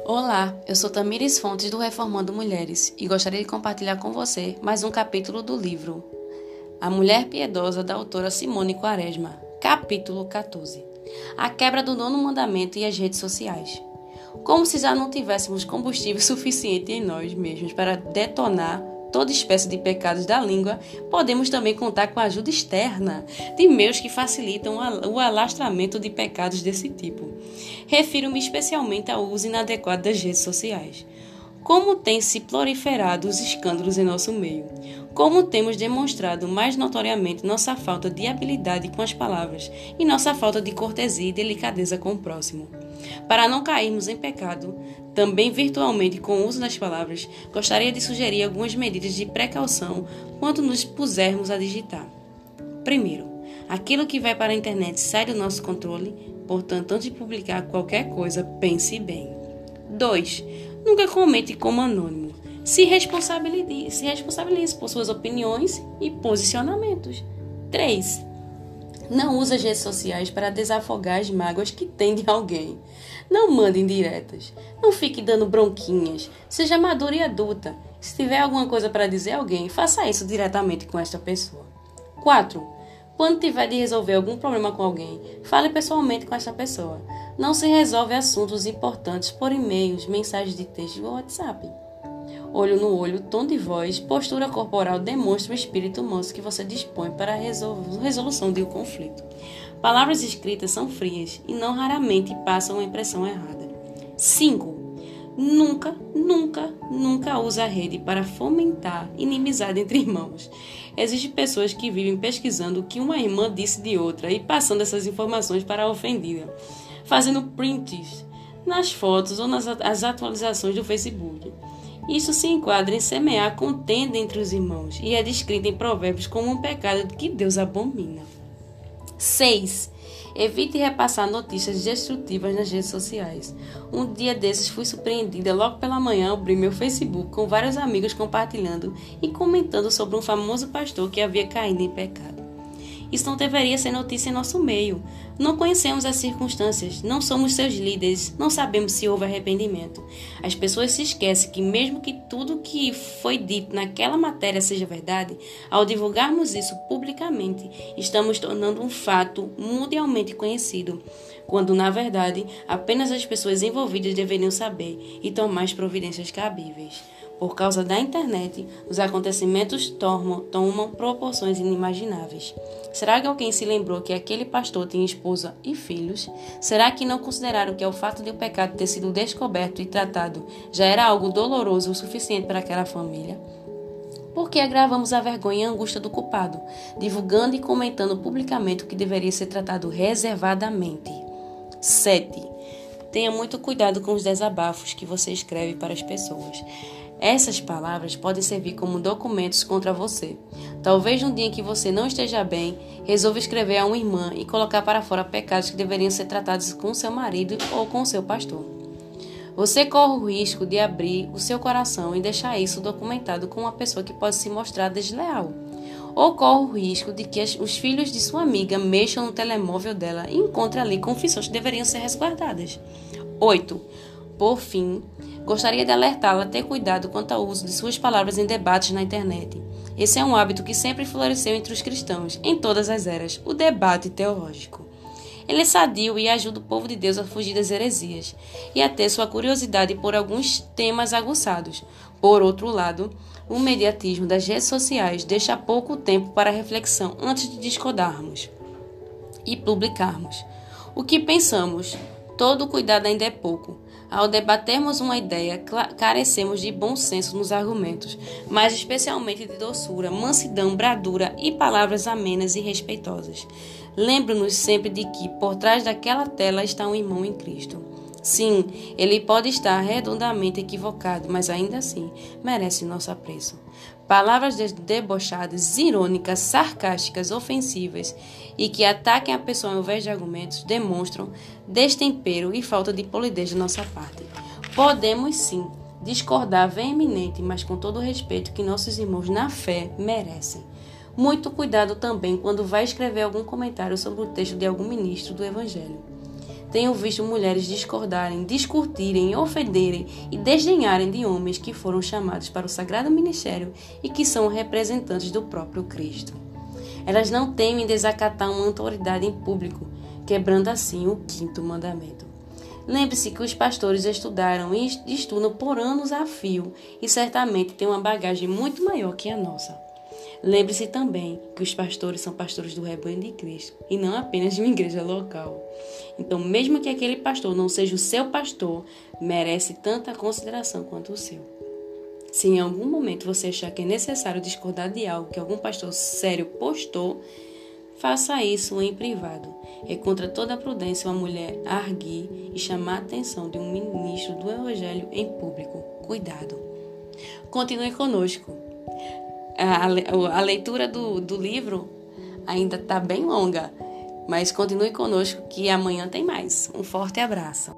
Olá, eu sou Tamires Fontes do Reformando Mulheres e gostaria de compartilhar com você mais um capítulo do livro A Mulher Piedosa, da autora Simone Quaresma, capítulo 14. A quebra do nono mandamento e as redes sociais. Como se já não tivéssemos combustível suficiente em nós mesmos para detonar toda espécie de pecados da língua, podemos também contar com a ajuda externa de meios que facilitam o alastramento de pecados desse tipo. Refiro-me especialmente ao uso inadequado das redes sociais. Como têm se proliferado os escândalos em nosso meio? Como temos demonstrado mais notoriamente nossa falta de habilidade com as palavras e nossa falta de cortesia e delicadeza com o próximo? Para não cairmos em pecado, também virtualmente com o uso das palavras, gostaria de sugerir algumas medidas de precaução quando nos pusermos a digitar. Primeiro, aquilo que vai para a internet sai do nosso controle, portanto, antes de publicar qualquer coisa, pense bem. 2. Nunca comente como anônimo. Se responsabilize por suas opiniões e posicionamentos. 3. Não use as redes sociais para desafogar as mágoas que tem de alguém. Não mande indiretas. Não fique dando bronquinhas. Seja madura e adulta. Se tiver alguma coisa para dizer a alguém, faça isso diretamente com esta pessoa. 4. Quando tiver de resolver algum problema com alguém, fale pessoalmente com esta pessoa. Não se resolve assuntos importantes por e-mails, mensagens de texto ou WhatsApp. Olho no olho, tom de voz, postura corporal demonstra o espírito manso que você dispõe para a resolução de um conflito. Palavras escritas são frias e não raramente passam uma impressão errada. 5. Nunca use a rede para fomentar inimizade entre irmãos. Existem pessoas que vivem pesquisando o que uma irmã disse de outra e passando essas informações para a ofendida, fazendo prints nas fotos ou nas atualizações do Facebook. Isso se enquadra em semear contenda entre os irmãos e é descrito em Provérbios como um pecado que Deus abomina. 6. Evite repassar notícias destrutivas nas redes sociais. Um dia desses fui surpreendida logo pela manhã ao abrir meu Facebook com vários amigos compartilhando e comentando sobre um famoso pastor que havia caído em pecado. Isso não deveria ser notícia em nosso meio. Não conhecemos as circunstâncias, não somos seus líderes, não sabemos se houve arrependimento. As pessoas se esquecem que mesmo que tudo que foi dito naquela matéria seja verdade, ao divulgarmos isso publicamente, estamos tornando um fato mundialmente conhecido, quando na verdade apenas as pessoas envolvidas deveriam saber e tomar as providências cabíveis. Por causa da internet, os acontecimentos tomam proporções inimagináveis. Será que alguém se lembrou que aquele pastor tinha esposa e filhos? Será que não consideraram que o fato de o pecado ter sido descoberto e tratado já era algo doloroso o suficiente para aquela família? Por que agravamos a vergonha e a angústia do culpado, divulgando e comentando publicamente o que deveria ser tratado reservadamente? 7. Tenha muito cuidado com os desabafos que você escreve para as pessoas. Essas palavras podem servir como documentos contra você. Talvez no dia em que você não esteja bem, resolva escrever a uma irmã e colocar para fora pecados que deveriam ser tratados com seu marido ou com seu pastor. Você corre o risco de abrir o seu coração e deixar isso documentado com uma pessoa que pode se mostrar desleal. Ou corre o risco de que os filhos de sua amiga mexam no telemóvel dela e encontrem ali confissões que deveriam ser resguardadas. 8. Por fim, gostaria de alertá-la a ter cuidado quanto ao uso de suas palavras em debates na internet. Esse é um hábito que sempre floresceu entre os cristãos, em todas as eras, o debate teológico. Ele é sadio e ajuda o povo de Deus a fugir das heresias e a ter sua curiosidade por alguns temas aguçados. Por outro lado, o mediatismo das redes sociais deixa pouco tempo para reflexão antes de discordarmos e publicarmos. O que pensamos? Todo cuidado ainda é pouco. Ao debatermos uma ideia, carecemos de bom senso nos argumentos, mas especialmente de doçura, mansidão, bradura e palavras amenas e respeitosas. Lembre-nos sempre de que, por trás daquela tela está um irmão em Cristo. Sim, ele pode estar redondamente equivocado, mas ainda assim merece nosso apreço. Palavras debochadas, irônicas, sarcásticas, ofensivas e que ataquem a pessoa ao invés de argumentos demonstram destempero e falta de polidez da nossa parte. Podemos sim discordar veemente, mas com todo o respeito que nossos irmãos na fé merecem. Muito cuidado também quando vai escrever algum comentário sobre o texto de algum ministro do Evangelho. Tenho visto mulheres discordarem, discutirem, ofenderem e desdenharem de homens que foram chamados para o sagrado ministério e que são representantes do próprio Cristo. Elas não temem desacatar uma autoridade em público, quebrando assim o 5º mandamento. Lembre-se que os pastores estudaram e estudam por anos a fio e certamente têm uma bagagem muito maior que a nossa. Lembre-se também que os pastores são pastores do rebanho de Cristo e não apenas de uma igreja local. Então, mesmo que aquele pastor não seja o seu pastor, merece tanta consideração quanto o seu. Se em algum momento você achar que é necessário discordar de algo que algum pastor sério postou, faça isso em privado. É contra toda a prudência uma mulher arguir e chamar a atenção de um ministro do Evangelho em público. Cuidado. Continue conosco. A leitura do livro ainda está bem longa, mas continue conosco que amanhã tem mais. Um forte abraço.